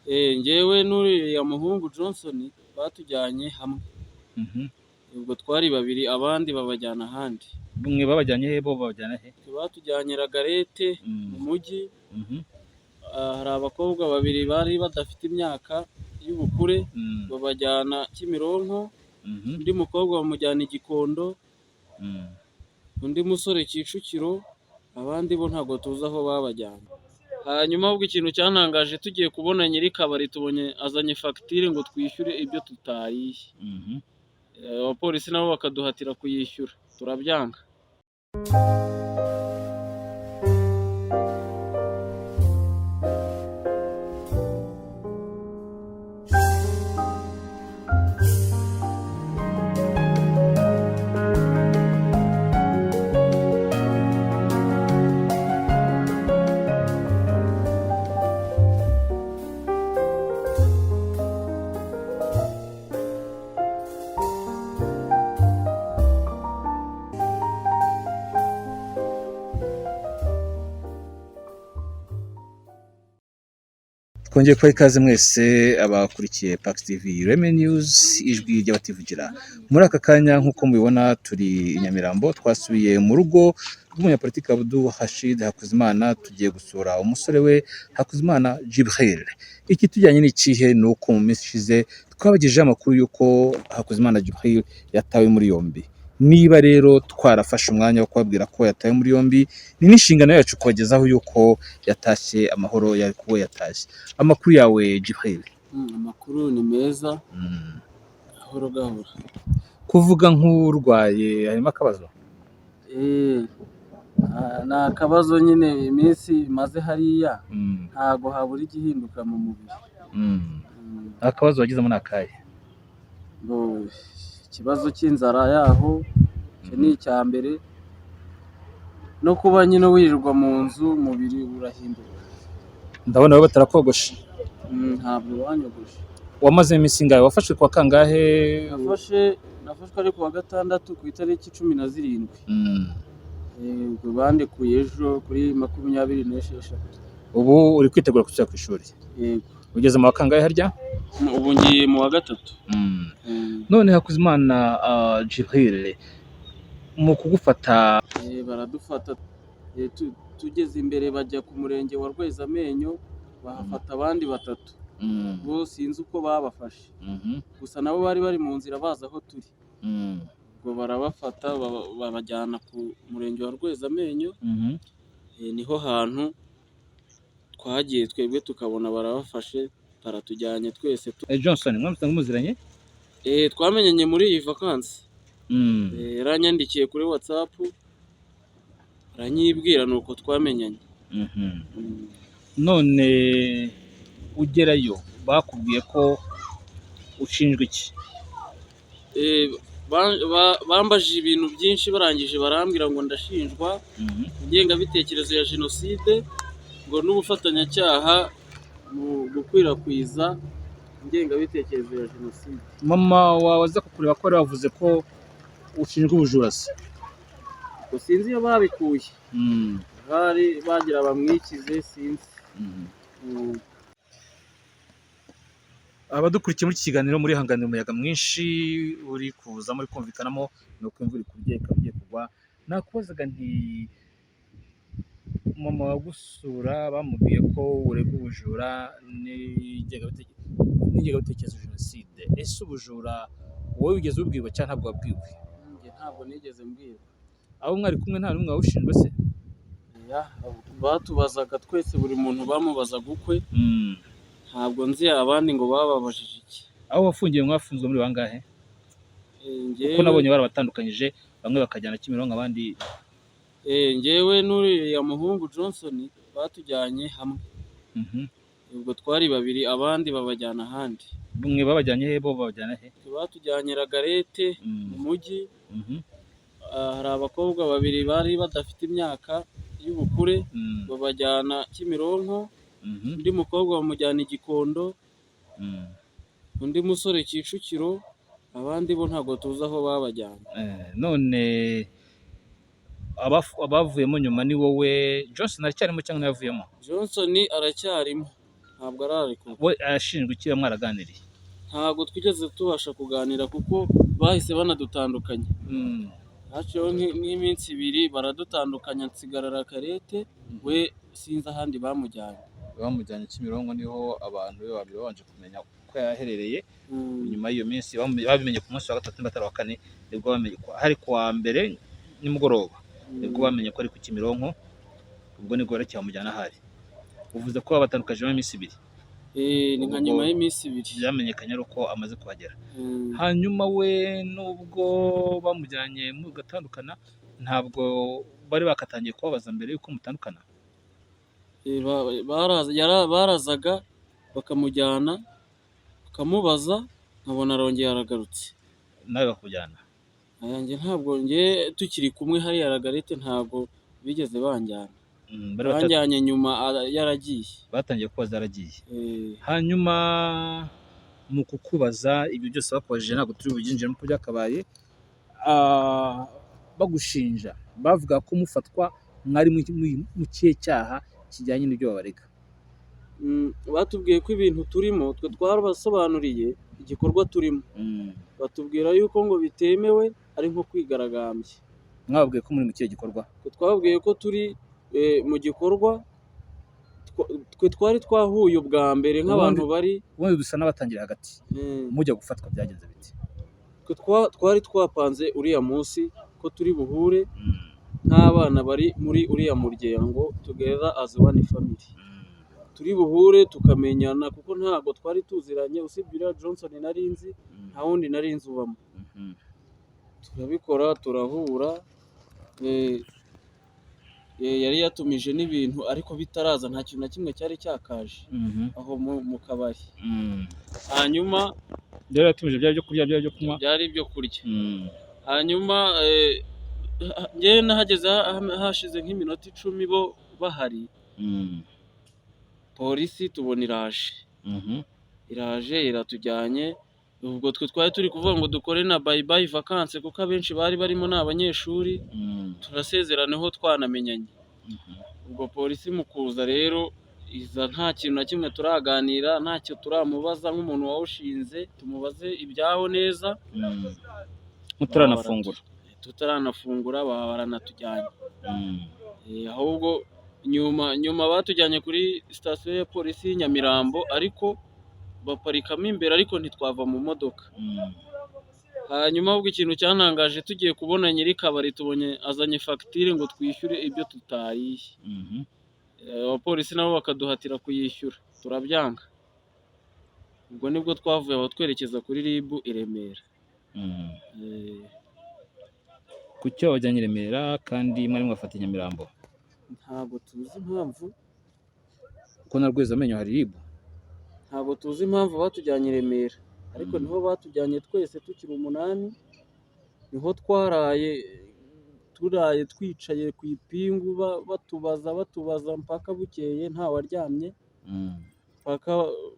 Njyewe n'uriya muhungu Johnson batujyanye hamwe. Ubwo twari babiri, abandi babajyana ahandi. Mwe babajyanye he? Bo babajyana he? Batujyanye Lagarete mu mujyi. Hari abakobwa babiri bari badafite imyaka y'ubukure, babajyana Kimironko. Undi mukobwa bamujyana i Gikondo, undi musore Kicukiro, abandi bo ntabwo tuzi aho babajyanye. Hanyuma ubwo ikintu cyantangaje, tugiye kubona nyiri kabari tubonye azanye fagitire ngo twishyure ibyo tutariye. Abapolisi nabo bakaduhatira kuyishyura, turabyanga. Twongeye kubaha ikaze mwese abakurikiye Pax TV Reme News, ijwi ry'abativugira. Muri aka kanya nk'uko mubibona turi i Nyamirambo, twasubiye mu rugo rw'umunyapolitiki Abdul Hashid Hakuzimana, tugiye gusura umusore we Hakuzimana Djibril. Iki tujyanye n'ikihe ni uko mu minsi ishize twabagejeje amakuru y'uko Hakuzimana Djibril yatawe muri yombi. Niba rero twarafashe umwanya wo kubabwira ko yatawe muri yombi, ni n'inshingano yacu kubagezaho yuko yatashye amahoro, yari kuba yatashye. Amakuru yawe Djibril? Amakuru ni meza, gahoro gahoro. Kuvuga nk'urwaye harimo akabazo? Ni akabazo nyine, iminsi maze hariya ntago habura igihinduka mu mubiri. Akabazo wagizemo ni akahe? Ikibazo cy'inzara yaho ni icya mbere, no kuba nyine wirirwa mu nzu umubiri urahinduka. Ndabona wowe batarakogoshe. Ntabwo wanyogoshe. Wamaze iminsi ingahe? Wafashwe kwa kangahe? Nafashwe ari kuwa gatandatu ku itariki 17. Ubwo bandekuye ejo kuri 26. Ubu uri kwitegura kujya ku ishuri? Yego. Ugeze mu wa kangahe harya? Ubu ngiye mu wa 3. None Hakuzimana Djibril, mu kugufata baradufata, tugeze imbere bajya ku murenge wa Rwezamenyo, bahafata abandi 3. Bo sinzi uko babafashe, gusa nabo bari mu nzira baza aho turi. Ubwo barabafata babajyana ku murenge wa Rwezamenyo. Niho hantu twagiye twebwe tukabona barabafashe, baratujyanye twese. Johnson mwamutanga muziranye? Twamenyanye muri iyi vacancy. Yaranyandikiye kuri WhatsApp, aranyibwira nuko twamenyanye. None ugerayo bakubwiye ko ushinjwa iki? Bambajije ibintu byinshi, barangije barambwira ngo ndashinjwa ingengabitekerezo ya jenoside, ngo n'ubufatanyacyaha mu gukwirakwiza ingengabitekerezo ya jenoside. Mama wawe aza kukureba ko ari wavuze ko ushinjwa ubujura se? Ngo sinzi iyo babikuye. Bari bagira bamwikize, sinzi. Abadukurikiye muri iki kiganiro muri hanganira umuyaga mwinshi uri kuza muri kumvikanamo, ni uko imvura ikabye kugwa. Nakubazaga nti mama wagusura bamubwiye ko urega ubujura n'ingengabitekerezo ya jenoside. Ese ubujura wowe wigeze ubwirwa cyangwa ntabwo wabwiwe? Ntabwo nigeze mbwirwa. Abo mwari kumwe nta n'umwe wawushinjwe se? Batubazaga twese, buri muntu bamubazaga ukwe. Ntabwo nzi abandi ngo bababajije iki. Aho wafungiye mwafunzwe muri bangahe? Kuko nabonye barabatandukanyije, bamwe bakajyana Kimironko abandi. Njyewe n'uriya muhungu Johnson batujyanye hamwe. Ubwo twari babiri, abandi babajyana ahandi. Mwe babajyanye he? Bo babajyana he? Batujyanye Lagarete mu mujyi. Hari abakobwa babiri bari badafite imyaka y'ubukure, babajyana Kimironko. Undi mukobwa bamujyana i Gikondo, undi musore Kicukiro, abandi bo ntabwo tuzi aho babajyanye. None abavuyemo nyuma ni wowe Johnson aracyarimo cyangwa yavuyemo? Johnson aracyarimo. ntabwo ararekurwa. we ashinjwa iki mwaraganiriye? Ntabwo twigeze tubasha kuganira kuko bahise banadutandukanya. Haciyeho nk'iminsi ibiri baradutandukanya, nsigarara Karete, we sinzi ahandi bamujyanye Kimironko, niho abantu be babiri babanje kumenya ko yaherereye. Nyuma y'iyo minsi babimenye ku munsi wa gatatu n'atari wa kane, nibwo bamenye ko hari kuwa mbere nimugoroba, nibwo bamenye ko ari ku Kimironko, ubwo nibwo barekeye bamujyana ahari. Uvuze ko babatandukanyijemo iminsi ibiri. ni nka nyuma y'iminsi ibiri byamenyekanye ari uko amaze kuhagera. Hanyuma we nubwo bamujyanye mu gatandukana, ntabwo bari bakatangiye kubabaza mbere yuko mutandukana? barazaga bakamujyana bakamubaza, nkabona arongeye aragarutse. Nawe bakujyana? Ayanjye ntabwo, njye tukiri kumwe hariya Ragarete ntabwo bigeze banjyana. Banjyanye nyuma yaragiye. Batangiye kubaza yaragiye. Hanyuma mu kukubaza ibyo byose bakubajije, ntabwo turi bubyinjiremo uko byakabaye, bagushinja bavuga ko mufatwa mwari mu kihe cyaha kijyanye n'ibyo babarega? Batubwiye ko ibintu turimo, twe twarabasobanuriye igikorwa turimo, batubwira yuko ngo bitemewe, ari nko kwigaragambya. Mwababwiye ko muri mu kihe gikorwa? Twababwiye ko turi mu gikorwa, twe twari twahuye ubwa mbere nk'abantu bari, ubundi dusa n'abatangira hagati. Mujya gufatwa byagenze biti? Twari twapanze uriya munsi ko turi buhure nk'abana bari muri uriya muryango together as one family, turi buhure tukamenyana, kuko ntabwo twari tuziranye, usibye uriya Johnson nari nzi, nta wundi nari nzi ubamo. Turabikora, turahura, yari yatumije n'ibintu ariko bitaraza, nta kintu na kimwe cyari cyakaje aho mu kabari. Hanyuma byari yatumije, byari ibyo kurya, byari ibyo kunywa? Byari ibyo kurya. Hanyuma njyewe nahageze hashize nk'iminota 10 bo bahari, polisi tubona iraje iratujyanye. Ubwo twe twari turi kuvuga ngo dukore na bye bye vacances, kuko abenshi bari barimo ni abanyeshuri, turasezeraneho twanamenyanye. Ubwo polisi mu kuza rero iza, nta kintu na kimwe turaganira, ntacyo turamubaza nk'umuntu wawushinze, tumubaze ibyaho neza. Tutaranafungura baba baranatujyanye. Ahubwo nyuma batujyanye kuri sitasiyo ya polisi y'i Nyamirambo, ariko baparikamo imbere, ariko ntitwava mu modoka. Hanyuma ahubwo ikintu cyantangaje, tugiye kubona nyiri kabari tubonye azanye fagitire ngo twishyure ibyo tutariye. Abapolisi nabo bakaduhatira kuyishyura, turabyanga. Ubwo nibwo twavuye aho twerekeza kuri RIB i Remera. Kuki wajyanye i Remera kandi mwari mwafata i Nyamirambo? Ntabwo tuzi impamvu. Kuko na Rwezamenyo hari RIB? Ntabwo tuzi impamvu batujyanye i Remera, ariko niho batujyanye twese tukiri 8, niho turaye twicaye ku ipingu, batubaza mpaka bukeye, nta waryamye, mpaka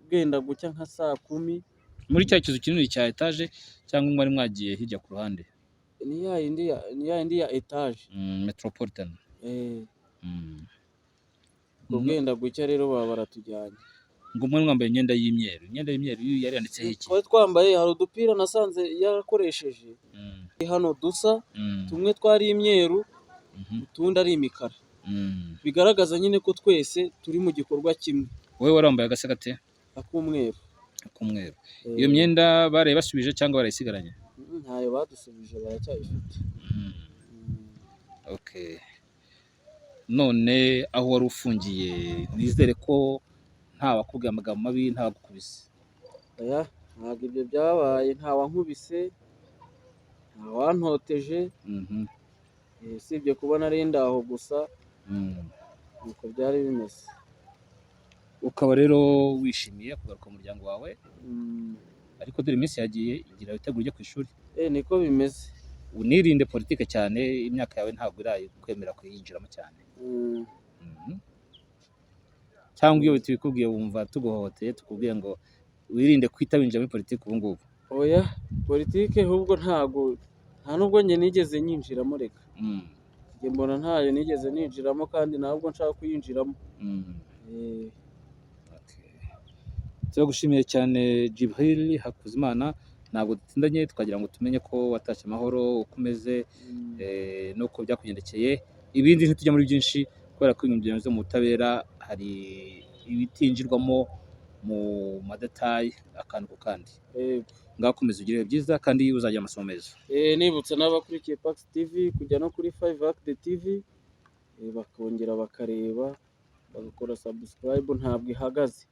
bwenda gucya nka saa 10. Muri cya kizu kinini cya etaje cyangwa mwari mwagiye hirya ku ruhande? Ni ya yindi ya etaje, Metropolitan. ubwo bwenda gucya rero baba baratujyanye. Ngo mwari mwambaye imyenda y'imyeru yari yanditseho iki? Twari twambaye, hari udupira nasanze yarakoresheje hano dusa, tumwe twari imyeru, utundi ari imikara, bigaragaza nyine ko twese turi mu gikorwa kimwe. Wowe wari wambaye agasa gate? Ak'umweru. Iyo myenda barayibasubije cyangwa barayisigaranye? Ntayo badusubije, baracyayifite. None aho wari ufungiye, nizere ko nta wakubwiye amagambo mabi, nta wagukubise? Ntabwo ibyo byabaye, nta wankubise, nta wantoteje, usibye kuba nari ndaho gusa, nuko byari bimeze. Ukaba rero wishimiye kugaruka mu muryango wawe, ariko dore iminsi yagiye, igira witegura ujye ku ishuri. Niko bimeze. Unirinde politike cyane, imyaka yawe ntabwo irakwemera kuyinjiramo cyane. Cyangwa iyo tubikubwiye wumva tuguhohoteye, tukubwiye ngo wirinde kwita winjira muri politike ubu ngubu? Oya, politike ahubwo nta nubwo njye nigeze nyinjiramo, reka njye mbona ntayo nigeze ninjiramo, kandi ntabwo nshaka kuyinjiramo. turagushimiye cyane Djibril Hakuzimana, ntabwo dutindanye twagira ngo tumenye ko watashye amahoro uko umeze nuko byakugendekeye. Ibindi ntitujya muri byinshi kubera ko ibintu byo mu butabera hari ibitinjirwamo mu madetayi akantu ku kandi. Ngaho komeza ugire byiza kandi uzagira amasomo meza. Nibutsa n'abakurikiye Pax TV kujya no kuri 5 Act TV bakongera bakareba bagakora subscribe, ntabwo ihagaze.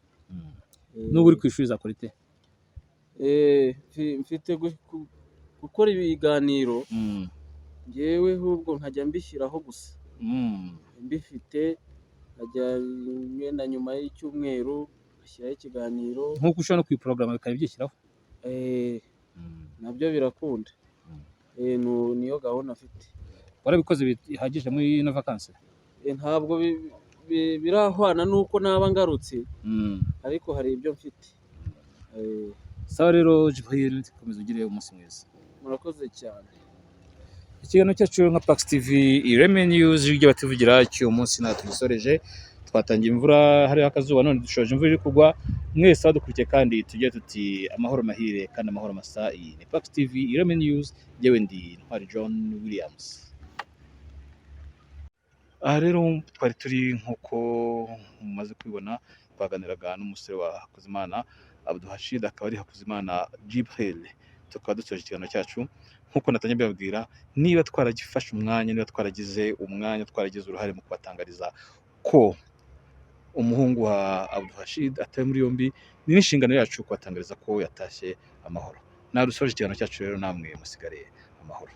N'ubu uri kwishuri zakora ite? Mfite gukora ibiganiro ngewe ahubwo nkajya mbishyiraho gusa, mbifite nkajya na nyuma y'icyumweru ashyiraho ikiganiro nk'uko ushobora no kwiporogaramu bikaba byishyiraho. Nabyo birakunda. Niyo gahunda afite. Warabikoze bihagije muri ino vakansi? Ntabwo birahwana nuko naba ngarutse, ariko hari ibyo mfite. Sawa rero Djibril, komeza ugire umunsi mwiza. Murakoze cyane. Ikiganiro cyacu nka Pax TV Ireme News ijwi ry'abativugira cy'uyu munsi natwe tugisoreje. Twatangiye imvura hariho akazuba, none dushoje imvura iri kugwa. Mwese badukurikiye kandi tugiye tuti amahoro mahire kandi amahoro masa. Iyi ni Pax TV Ireme News, yewe ndi Ntwari John Williams. Aha rero twari turi nk'uko mumaze kubibona, twaganiraga n'umusore wa Hakuzimana Abdulhashid, akaba ari Hakuzimana Djibril. Tukaba dusoje ikiganiro cyacu nk'uko natangiye mbabwira, niba twaragifashe umwanya, niba twaragize umwanya, twaragize uruhare mu kubatangariza ko umuhungu wa Abdulhashid atawe muri yombi, ni n'inshingano yacu kubatangariza ko yatashye amahoro. Narusoje ikiganiro cyacu rero, namwe musigare amahoro.